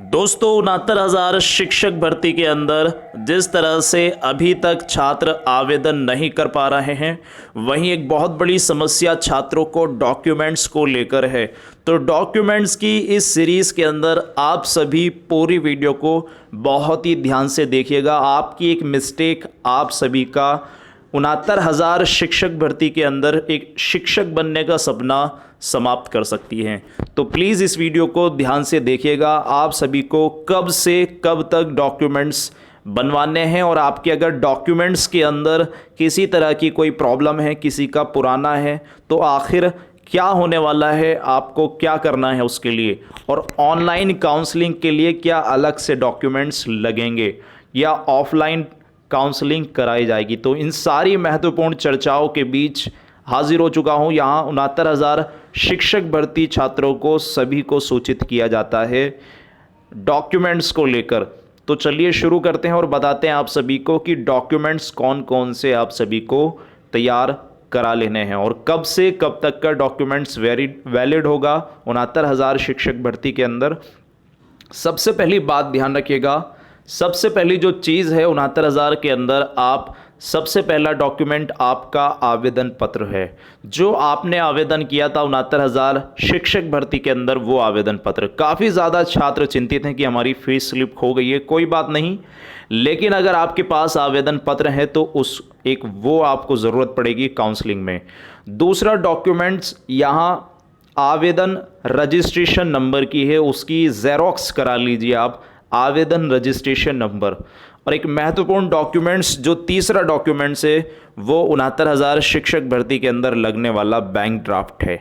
दोस्तों 69,000 शिक्षक भर्ती के अंदर जिस तरह से अभी तक छात्र आवेदन नहीं कर पा रहे हैं, वहीं एक बहुत बड़ी समस्या छात्रों को डॉक्यूमेंट्स को लेकर है। तो डॉक्यूमेंट्स की इस सीरीज़ के अंदर आप सभी पूरी वीडियो को बहुत ही ध्यान से देखिएगा। आपकी एक मिस्टेक आप सभी का 69,000 शिक्षक भर्ती के अंदर एक शिक्षक बनने का सपना समाप्त कर सकती हैं। तो प्लीज़ इस वीडियो को ध्यान से देखिएगा। आप सभी को कब से कब तक डॉक्यूमेंट्स बनवाने हैं, और आपके अगर डॉक्यूमेंट्स के अंदर किसी तरह की कोई प्रॉब्लम है, किसी का पुराना है, तो आखिर क्या होने वाला है, आपको क्या करना है उसके लिए, और ऑनलाइन काउंसलिंग के लिए क्या अलग से डॉक्यूमेंट्स लगेंगे या ऑफलाइन काउंसलिंग कराई जाएगी। तो इन सारी महत्वपूर्ण चर्चाओं के बीच हाजिर हो चुका हूं। यहाँ 69,000 शिक्षक भर्ती छात्रों को सभी को सूचित किया जाता है डॉक्यूमेंट्स को लेकर। तो चलिए शुरू करते हैं और बताते हैं आप सभी को कि डॉक्यूमेंट्स कौन कौन से आप सभी को तैयार करा लेने हैं और कब से कब तक का डॉक्यूमेंट्स वैलिड होगा 69,000 शिक्षक भर्ती के अंदर। सबसे पहली बात ध्यान रखिएगा, सबसे पहली जो चीज़ है 69,000 के अंदर, आप सबसे पहला डॉक्यूमेंट आपका आवेदन पत्र है। जो आपने आवेदन किया था 69,000 शिक्षक भर्ती के अंदर, वो आवेदन पत्र। काफ़ी ज़्यादा छात्र चिंतित हैं कि हमारी फीस स्लिप खो गई है। कोई बात नहीं, लेकिन अगर आपके पास आवेदन पत्र है तो वो आपको ज़रूरत पड़ेगी काउंसलिंग में। दूसरा डॉक्यूमेंट्स यहाँ आवेदन रजिस्ट्रेशन नंबर की है, उसकी ज़ेरॉक्स करा लीजिए आप, आवेदन रजिस्ट्रेशन नंबर। और एक महत्वपूर्ण डॉक्यूमेंट्स जो तीसरा डॉक्यूमेंट्स है, वो 69,000 शिक्षक भर्ती के अंदर लगने वाला बैंक ड्राफ्ट है।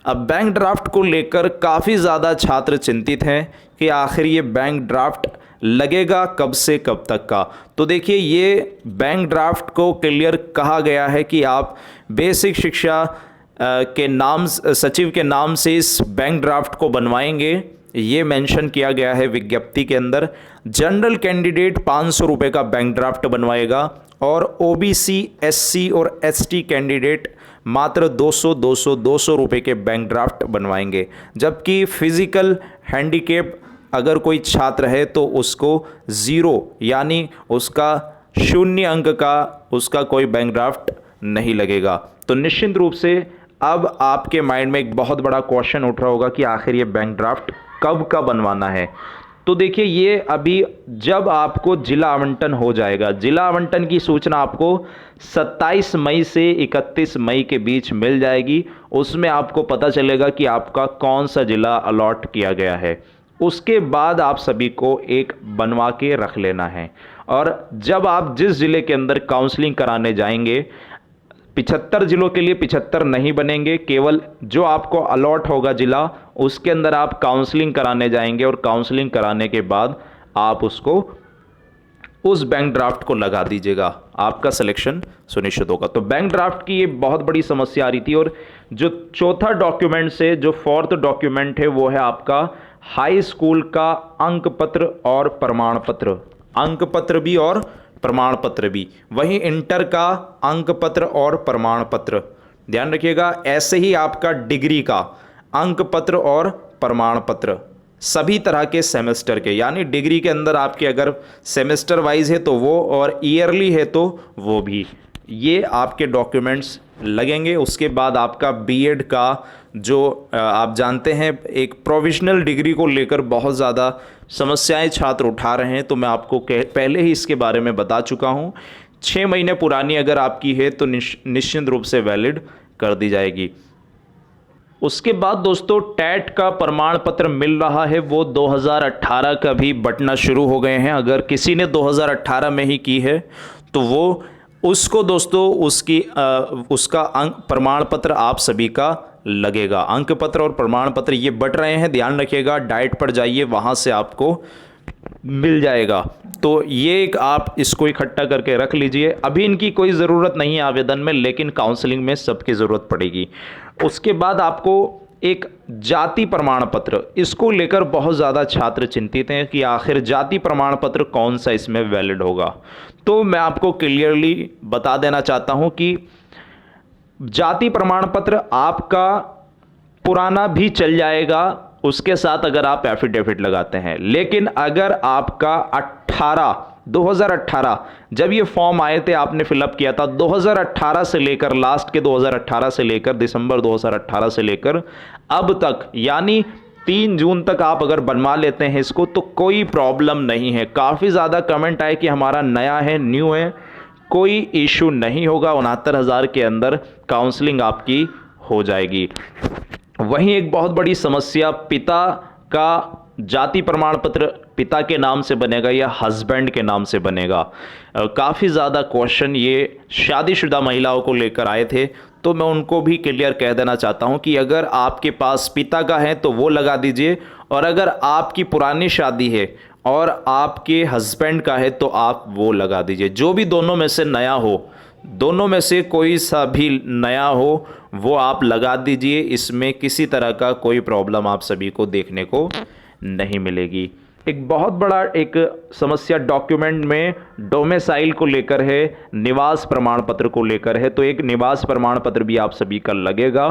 अब बैंक ड्राफ्ट को लेकर काफ़ी ज़्यादा छात्र चिंतित हैं कि आखिर ये बैंक ड्राफ्ट लगेगा कब से कब तक का। तो देखिए, ये बैंक ड्राफ्ट को क्लियर कहा गया है कि आप बेसिक शिक्षा के नाम, सचिव के नाम से इस बैंक ड्राफ्ट को बनवाएंगे। ये मेंशन किया गया है विज्ञप्ति के अंदर। जनरल कैंडिडेट 500 रुपये का बैंक ड्राफ्ट बनवाएगा, और ओबीसी, एससी और एसटी कैंडिडेट मात्र 200 रुपये के बैंक ड्राफ्ट बनवाएंगे। जबकि फिजिकल हैंडीकेप अगर कोई छात्र है तो उसको 0 यानी उसका 0 अंक का उसका कोई बैंक ड्राफ्ट नहीं लगेगा। तो निश्चित रूप से अब आपके माइंड में एक बहुत बड़ा क्वेश्चन उठ रहा होगा कि आखिर ये बैंक ड्राफ्ट कब का बनवाना है। तो देखिए, ये अभी जब आपको जिला आवंटन हो जाएगा, जिला आवंटन की सूचना आपको 27 मई से 31 मई के बीच मिल जाएगी। उसमें आपको पता चलेगा कि आपका कौन सा जिला अलॉट किया गया है। उसके बाद आप सभी को एक बनवा के रख लेना है, और जब आप जिस ज़िले के अंदर काउंसलिंग कराने जाएंगे, 75 जिलों के लिए 75 नहीं बनेंगे, केवल जो आपको अलॉट होगा जिला, उसके अंदर आप काउंसलिंग कराने जाएंगे, और काउंसलिंग कराने के बाद आप उस बैंक ड्राफ्ट को लगा दीजिएगा, आपका सिलेक्शन सुनिश्चित होगा। तो बैंक ड्राफ्ट की ये बहुत बड़ी समस्या आ रही थी। और जो चौथा डॉक्यूमेंट से जो फोर्थ डॉक्यूमेंट है, वो है आपका हाई स्कूल का अंक पत्र और प्रमाण पत्र। अंक पत्र भी और प्रमाण पत्र भी, वहीं इंटर का अंक पत्र और प्रमाण पत्र। ध्यान रखिएगा, ऐसे ही आपका डिग्री का अंक पत्र और प्रमाण पत्र, सभी तरह के सेमेस्टर के, यानी डिग्री के अंदर आपके अगर सेमेस्टर वाइज है तो वो, और ईयरली है तो वो भी, ये आपके डॉक्यूमेंट्स लगेंगे। उसके बाद आपका बीएड का जो आप जानते हैं, एक प्रोविजनल डिग्री को लेकर बहुत ज़्यादा समस्याएं छात्र उठा रहे हैं, तो मैं आपको पहले ही इसके बारे में बता चुका हूं। 6 महीने पुरानी अगर आपकी है तो निश्चित रूप से वैलिड कर दी जाएगी। उसके बाद दोस्तों, टैट का प्रमाण पत्र मिल रहा है, वो 2018 का भी बंटना शुरू हो गए हैं। अगर किसी ने 2018 में ही की है तो वो उसको दोस्तों उसका अंक प्रमाण पत्र आप सभी का लगेगा। अंक पत्र और प्रमाण पत्र ये बट रहे हैं, ध्यान रखिएगा। डाइट पर जाइए, वहाँ से आपको मिल जाएगा। तो ये एक आप इसको इकट्ठा करके रख लीजिए। अभी इनकी कोई ज़रूरत नहीं है आवेदन में, लेकिन काउंसलिंग में सबकी ज़रूरत पड़ेगी। उसके बाद आपको एक जाति प्रमाण पत्र, इसको लेकर बहुत ज़्यादा छात्र चिंतित हैं कि आखिर जाति प्रमाण पत्र कौन सा इसमें वैलिड होगा। तो मैं आपको क्लियरली बता देना चाहता हूं कि जाति प्रमाण पत्र आपका पुराना भी चल जाएगा उसके साथ अगर आप एफिडेविट लगाते हैं। लेकिन अगर आपका 2018 जब ये फॉर्म आए थे आपने फिलअप किया था, 2018 से लेकर लास्ट के 2018 से लेकर दिसंबर 2018 से लेकर अब तक, यानी 3 जून तक आप अगर बनवा लेते हैं इसको तो कोई प्रॉब्लम नहीं है। काफ़ी ज़्यादा कमेंट आए कि हमारा नया है, न्यू है, कोई इशू नहीं होगा। 69,000 के अंदर काउंसलिंग आपकी हो जाएगी। वहीं एक बहुत बड़ी समस्या, पिता का जाति प्रमाण पत्र पिता के नाम से बनेगा या हस्बैंड के नाम से बनेगा। काफ़ी ज़्यादा क्वेश्चन ये शादीशुदा महिलाओं को लेकर आए थे, तो मैं उनको भी क्लियर कह देना चाहता हूं कि अगर आपके पास पिता का है तो वो लगा दीजिए, और अगर आपकी पुरानी शादी है और आपके हस्बैंड का है तो आप वो लगा दीजिए। जो भी दोनों में से नया हो, दोनों में से कोई सा भी नया हो वो आप लगा दीजिए। इसमें किसी तरह का कोई प्रॉब्लम आप सभी को देखने को नहीं मिलेगी। एक बहुत बड़ा एक समस्या डॉक्यूमेंट में डोमिसाइल को लेकर है, निवास प्रमाण पत्र को लेकर है। तो एक निवास प्रमाण पत्र भी आप सभी का लगेगा।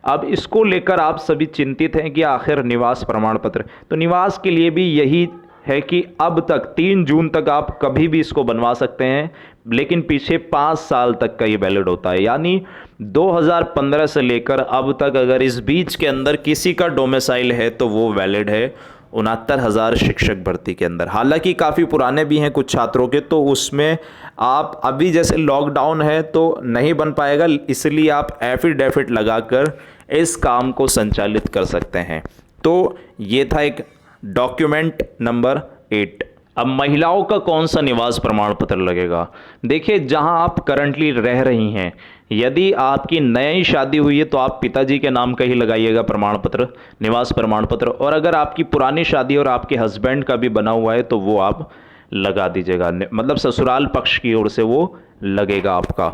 अब इसको लेकर आप सभी चिंतित हैं कि आखिर निवास प्रमाण पत्र, तो निवास के लिए भी यही है कि अब तक 3 जून तक आप कभी भी इसको बनवा सकते हैं, लेकिन पीछे 5 साल तक का ये वैलिड होता है। यानी 2015 से लेकर अब तक अगर इस बीच के अंदर किसी का डोमिसाइल है तो वो वैलिड है 69,000 शिक्षक भर्ती के अंदर। हालांकि काफ़ी पुराने भी हैं कुछ छात्रों के, तो उसमें आप अभी जैसे लॉकडाउन है तो नहीं बन पाएगा, इसलिए आप एफिडेविट लगाकर इस काम को संचालित कर सकते हैं। तो ये था एक डॉक्यूमेंट नंबर 8। अब महिलाओं का कौन सा निवास प्रमाण पत्र लगेगा? देखिए, जहां आप करंटली रह रही हैं, यदि आपकी नई शादी हुई है तो आप पिताजी के नाम का ही लगाइएगा प्रमाण पत्र, निवास प्रमाण पत्र। और अगर आपकी पुरानी शादी और आपके हस्बैंड का भी बना हुआ है तो वो आप लगा दीजिएगा, मतलब ससुराल पक्ष की ओर से वो लगेगा आपका।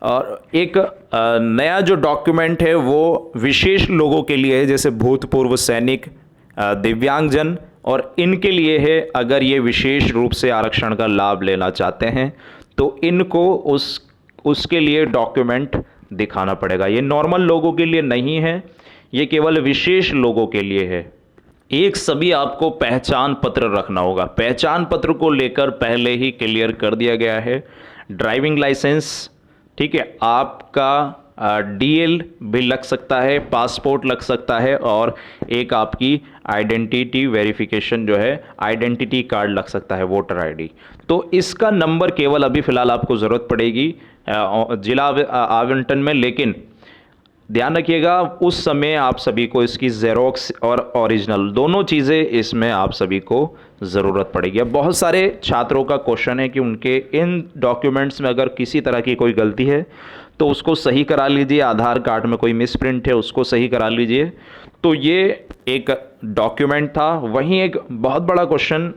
और एक नया जो डॉक्यूमेंट है वो विशेष लोगों के लिए है, जैसे भूतपूर्व सैनिक, दिव्यांगजन, और इनके लिए है। अगर ये विशेष रूप से आरक्षण का लाभ लेना चाहते हैं तो इनको उसके लिए डॉक्यूमेंट दिखाना पड़ेगा। ये नॉर्मल लोगों के लिए नहीं है, ये केवल विशेष लोगों के लिए है। एक सभी आपको पहचान पत्र रखना होगा। पहचान पत्र को लेकर पहले ही क्लियर कर दिया गया है। ड्राइविंग लाइसेंस, ठीक है, आपका डीएल भी लग सकता है, पासपोर्ट लग सकता है, और एक आपकी आइडेंटिटी वेरिफिकेशन जो है, आइडेंटिटी कार्ड लग सकता है, वोटर आईडी। तो इसका नंबर केवल अभी फ़िलहाल आपको ज़रूरत पड़ेगी जिला आवंटन में, लेकिन ध्यान रखिएगा उस समय आप सभी को इसकी जेरोक्स और ओरिजिनल दोनों चीज़ें इसमें आप सभी को ज़रूरत पड़ेगी। अब बहुत सारे छात्रों का क्वेश्चन है कि उनके इन डॉक्यूमेंट्स में अगर किसी तरह की कोई गलती है तो उसको सही करा लीजिए, आधार कार्ड में कोई मिसप्रिंट है उसको सही करा लीजिए। तो ये एक डॉक्यूमेंट था। वहीं एक बहुत बड़ा क्वेश्चन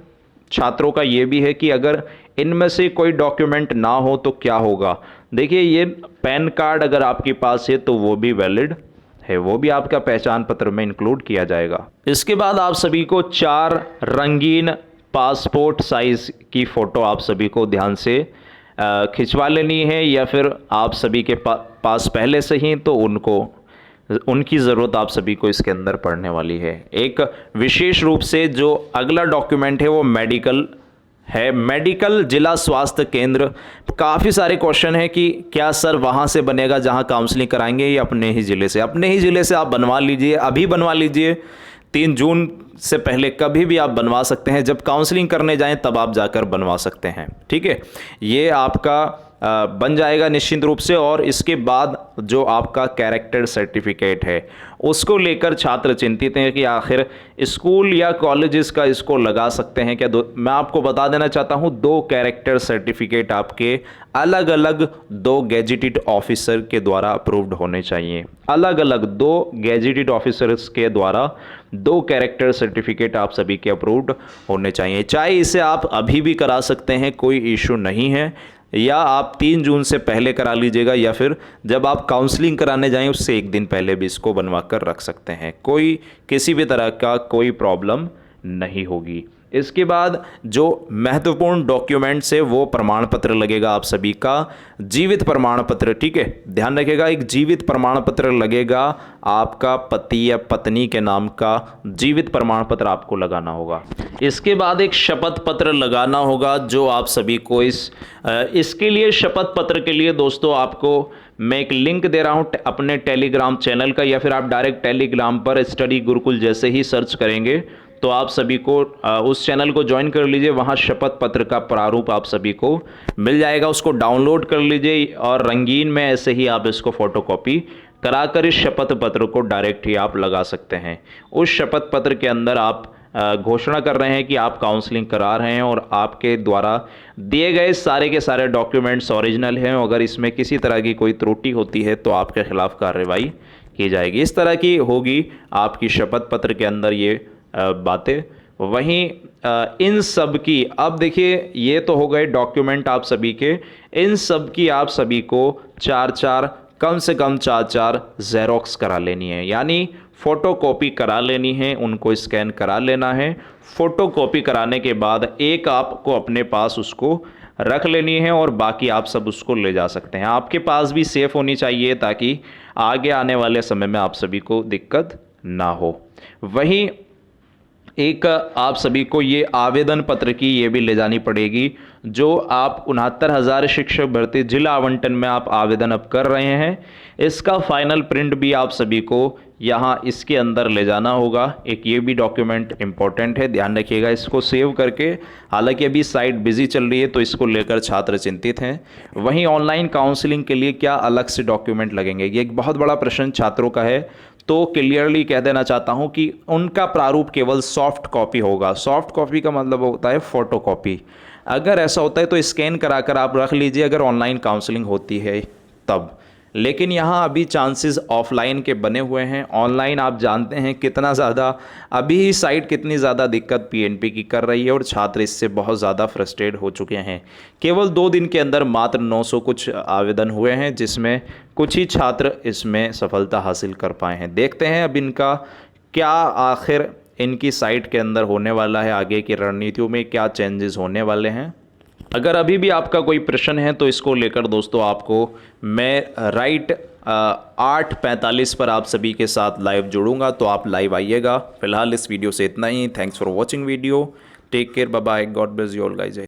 छात्रों का ये भी है कि अगर इनमें से कोई डॉक्यूमेंट ना हो तो क्या होगा? देखिए, ये पैन कार्ड अगर आपके पास है तो वो भी वैलिड है, वो भी आपका पहचान पत्र में इंक्लूड किया जाएगा। इसके बाद आप सभी को 4 रंगीन पासपोर्ट साइज की फ़ोटो आप सभी को ध्यान से खिंचवा लेनी है, या फिर आप सभी के पास पहले से ही तो उनकी ज़रूरत आप सभी को इसके अंदर पड़ने वाली है। एक विशेष रूप से जो अगला डॉक्यूमेंट है वो मेडिकल है। मेडिकल जिला स्वास्थ्य केंद्र, काफ़ी सारे क्वेश्चन है कि क्या सर वहाँ से बनेगा जहाँ काउंसलिंग कराएंगे, या अपने ही ज़िले से? अपने ही ज़िले से आप बनवा लीजिए, अभी बनवा लीजिए। 3 जून से पहले कभी भी आप बनवा सकते हैं, जब काउंसलिंग करने जाएं तब आप जाकर बनवा सकते हैं, ठीक है। ये आपका बन जाएगा निश्चित रूप से। और इसके बाद जो आपका कैरेक्टर सर्टिफिकेट है उसको लेकर छात्र चिंतित हैं कि आखिर स्कूल या कॉलेजेस का इसको लगा सकते हैं क्या? मैं आपको बता देना चाहता हूं, 2 कैरेक्टर सर्टिफिकेट आपके अलग अलग 2 गैजेटेड ऑफिसर के द्वारा अप्रूव्ड होने चाहिए। अलग अलग 2 गैजेटेड ऑफिसर्स के द्वारा 2 कैरेक्टर सर्टिफिकेट आप सभी के अप्रूव्ड होने चाहिए। चाहे इसे आप अभी भी करा सकते हैं, कोई इशू नहीं है, या आप 3 जून से पहले करा लीजिएगा, या फिर जब आप काउंसलिंग कराने जाएं उससे 1 दिन पहले भी इसको बनवा कर रख सकते हैं। कोई किसी भी तरह का कोई प्रॉब्लम नहीं होगी। इसके बाद जो महत्वपूर्ण डॉक्यूमेंट्स है वो प्रमाण पत्र लगेगा आप सभी का, जीवित प्रमाण पत्र, ठीक है, ध्यान रखिएगा, एक जीवित प्रमाण पत्र लगेगा, आपका पति या पत्नी के नाम का जीवित प्रमाण पत्र आपको लगाना होगा। इसके बाद एक शपथ पत्र लगाना होगा जो आप सभी को इसके लिए शपथ पत्र के लिए दोस्तों आपको मैं एक लिंक दे रहा हूं अपने टेलीग्राम चैनल का, या फिर आप डायरेक्ट टेलीग्राम पर स्टडी गुरुकुल जैसे ही सर्च करेंगे तो आप सभी को उस चैनल को ज्वाइन कर लीजिए, वहां शपथ पत्र का प्रारूप आप सभी को मिल जाएगा, उसको डाउनलोड कर लीजिए और रंगीन में ऐसे ही आप इसको फोटोकॉपी कराकर इस शपथ पत्र को डायरेक्ट ही आप लगा सकते हैं। उस शपथ पत्र के अंदर आप घोषणा कर रहे हैं कि आप काउंसलिंग करा रहे हैं और आपके द्वारा दिए गए सारे के सारे डॉक्यूमेंट्स ओरिजिनल हैं, अगर इसमें किसी तरह की कोई त्रुटि होती है तो आपके खिलाफ कार्रवाई की जाएगी। इस तरह की होगी आपकी शपथ पत्र के अंदर ये बातें। वहीं इन सब की, अब देखिए ये तो हो गए डॉक्यूमेंट आप सभी के, इन सब की आप सभी को कम से कम चार ज़ेरॉक्स करा लेनी है, यानी फ़ोटोकॉपी करा लेनी है, उनको स्कैन करा लेना है। फ़ोटोकॉपी कराने के बाद एक आपको अपने पास उसको रख लेनी है और बाकी आप सब उसको ले जा सकते हैं। आपके पास भी सेफ़ होनी चाहिए ताकि आगे आने वाले समय में आप सभी को दिक्कत ना हो। वहीं एक आप सभी को ये आवेदन पत्र की ये भी ले जानी पड़ेगी, जो आप 69,000 शिक्षक भर्ती जिला आवंटन में आप आवेदन अब कर रहे हैं, इसका फाइनल प्रिंट भी आप सभी को यहाँ इसके अंदर ले जाना होगा। एक ये भी डॉक्यूमेंट इंपॉर्टेंट है, ध्यान रखिएगा इसको सेव करके। हालांकि अभी साइट बिजी चल रही है तो इसको लेकर छात्र चिंतित हैं। वहीं ऑनलाइन काउंसलिंग के लिए क्या अलग से डॉक्यूमेंट लगेंगे, ये एक बहुत बड़ा प्रश्न छात्रों का है, तो क्लियरली कह देना चाहता हूं कि उनका प्रारूप केवल सॉफ्ट कॉपी होगा। सॉफ्ट कॉपी का मतलब होता है फोटो कॉपी। अगर ऐसा होता है तो स्कैन कराकर आप रख लीजिए अगर ऑनलाइन काउंसलिंग होती है तब, लेकिन यहाँ अभी चांसेस ऑफलाइन के बने हुए हैं। ऑनलाइन आप जानते हैं कितना ज़्यादा अभी ही साइट कितनी ज़्यादा दिक्कत पीएनपी की कर रही है और छात्र इससे बहुत ज़्यादा फ्रस्ट्रेट हो चुके हैं। केवल 2 दिन के अंदर मात्र 900 कुछ आवेदन हुए हैं, जिसमें कुछ ही छात्र इसमें सफलता हासिल कर पाए हैं। देखते हैं अब इनका क्या आखिर इनकी साइट के अंदर होने वाला है, आगे की रणनीतियों में क्या चेंजेस होने वाले हैं। अगर अभी भी आपका कोई प्रश्न है तो इसको लेकर दोस्तों आपको मैं राइट 8:45 पर आप सभी के साथ लाइव जुड़ूंगा, तो आप लाइव आइएगा। फिलहाल इस वीडियो से इतना ही। Thanks for watching video. Take care, bye bye, God bless you all guys.